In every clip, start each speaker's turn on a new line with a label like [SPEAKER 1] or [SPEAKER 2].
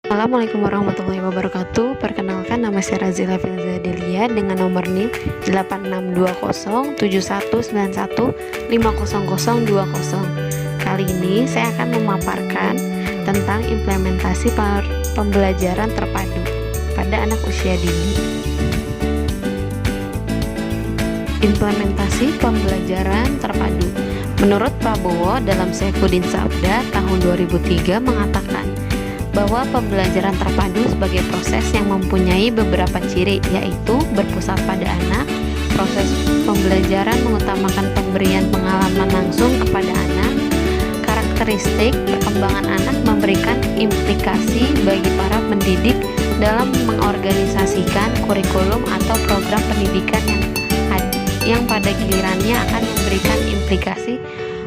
[SPEAKER 1] Assalamualaikum warahmatullahi wabarakatuh. Perkenalkan, nama saya Razila Filza Delia dengan nomor NIM 86207191500020. Kali ini saya akan memaparkan tentang implementasi pembelajaran terpadu pada anak usia dini. Implementasi pembelajaran terpadu. Menurut Prabowo dalam Saifuddin Sabda tahun 2003 mengatakan bahwa pembelajaran terpadu sebagai proses yang mempunyai beberapa ciri, yaitu berpusat pada anak. Proses pembelajaran mengutamakan pemberian pengalaman langsung kepada anak. Karakteristik perkembangan anak memberikan implikasi bagi para pendidik dalam mengorganisasikan kurikulum atau program pendidikan yang pada gilirannya akan memberikan implikasi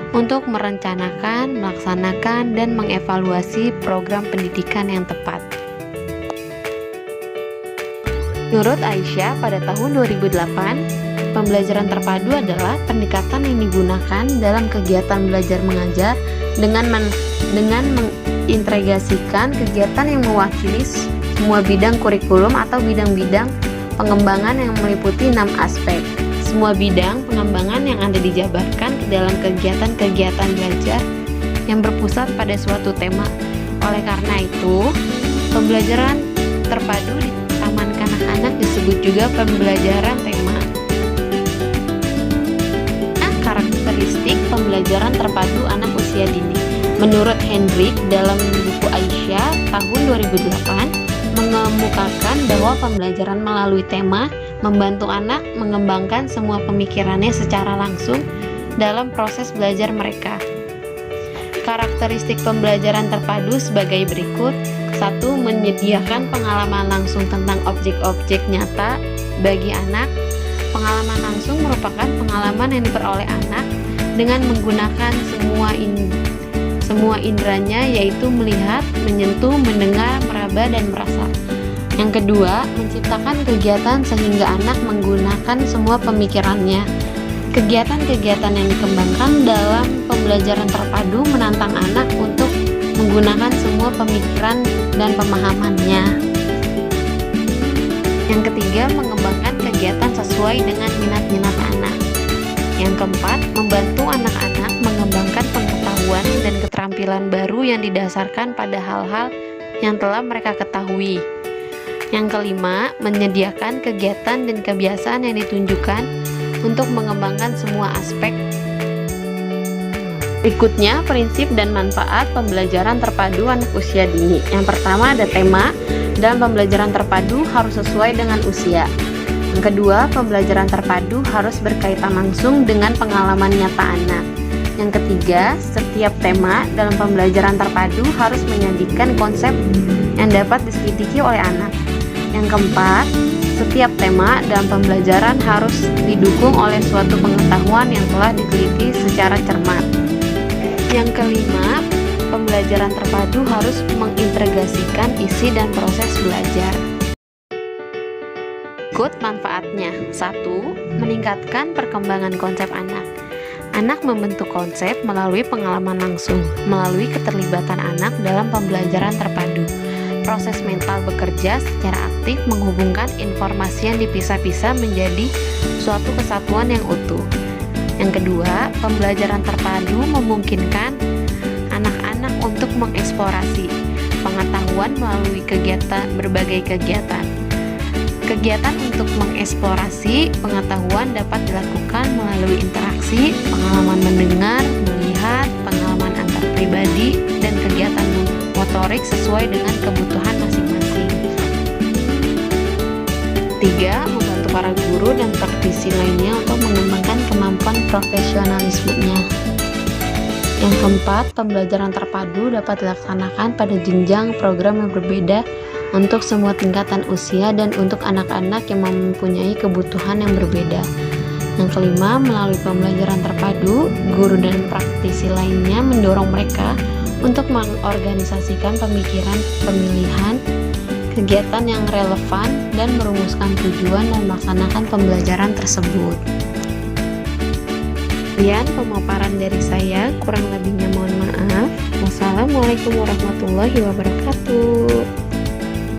[SPEAKER 1] untuk merencanakan, melaksanakan, dan mengevaluasi program pendidikan yang tepat. Menurut Aisyah, pada tahun 2008, pembelajaran terpadu adalah pendekatan yang digunakan dalam kegiatan belajar mengajar dengan mengintegrasikan kegiatan yang mewakili semua bidang kurikulum atau bidang-bidang pengembangan yang meliputi 6 aspek. Semua bidang pengembangan yang ada dijabarkan ke dalam kegiatan-kegiatan belajar yang berpusat pada suatu tema. Oleh karena itu, pembelajaran terpadu di taman kanak-kanak disebut juga pembelajaran tema. Karakteristik pembelajaran terpadu anak usia dini. Menurut Hendrik dalam buku Aisyah tahun 2008 mengemukakan bahwa pembelajaran melalui tema membantu anak mengembangkan semua pemikirannya secara langsung dalam proses belajar mereka. Karakteristik pembelajaran terpadu sebagai berikut. 1. Menyediakan pengalaman langsung tentang objek-objek nyata bagi anak. Pengalaman langsung merupakan pengalaman yang diperoleh anak dengan menggunakan semua inderanya, yaitu melihat, menyentuh, mendengar, meraba, dan merasa. Yang kedua, menciptakan kegiatan sehingga anak menggunakan semua pemikirannya. Kegiatan-kegiatan yang dikembangkan dalam pembelajaran terpadu menantang anak untuk menggunakan semua pemikiran dan pemahamannya. Yang ketiga, mengembangkan kegiatan sesuai dengan minat-minat anak. Yang keempat, membantu anak-anak mengembangkan pengetahuan dan keterampilan baru yang didasarkan pada hal-hal yang telah mereka ketahui. Yang kelima, menyediakan kegiatan dan kebiasaan yang ditunjukkan untuk mengembangkan semua aspek. Berikutnya, prinsip dan manfaat pembelajaran terpadu anak usia dini. Yang pertama ada tema, dan pembelajaran terpadu harus sesuai dengan usia. Yang kedua, pembelajaran terpadu harus berkaitan langsung dengan pengalaman nyata anak. Yang ketiga, setiap tema dalam pembelajaran terpadu harus menyajikan konsep yang dapat diselidiki oleh anak. Yang keempat, setiap tema dalam pembelajaran harus didukung oleh suatu pengetahuan yang telah diteliti secara cermat. Yang kelima, pembelajaran terpadu harus mengintegrasikan isi dan proses belajar. Berikut manfaatnya. 1. Meningkatkan perkembangan konsep anak. Anak membentuk konsep melalui pengalaman langsung, melalui keterlibatan anak dalam pembelajaran terpadu. Proses mental bekerja secara aktif menghubungkan informasi yang dipisah-pisah menjadi suatu kesatuan yang utuh. Yang kedua, pembelajaran terpadu memungkinkan anak-anak untuk mengeksplorasi pengetahuan melalui berbagai kegiatan. Kegiatan untuk mengeksplorasi pengetahuan dapat dilakukan melalui interaksi, pengalaman mendengar, melihat, pengalaman antar pribadi, dan kegiatan motorik sesuai dengan kebutuhan masing-masing. 3. Membantu para guru dan praktisi lainnya untuk mengembangkan kemampuan profesionalismenya. Yang keempat, pembelajaran terpadu dapat dilaksanakan pada jenjang program yang berbeda untuk semua tingkatan usia dan untuk anak-anak yang mempunyai kebutuhan yang berbeda. Yang kelima, melalui pembelajaran terpadu, guru dan praktisi lainnya mendorong mereka untuk mengorganisasikan pemikiran, pemilihan, kegiatan yang relevan, dan merumuskan tujuan dan melaksanakan pembelajaran tersebut. Sekian pemaparan dari saya, kurang lebihnya mohon maaf. Wassalamualaikum warahmatullahi wabarakatuh.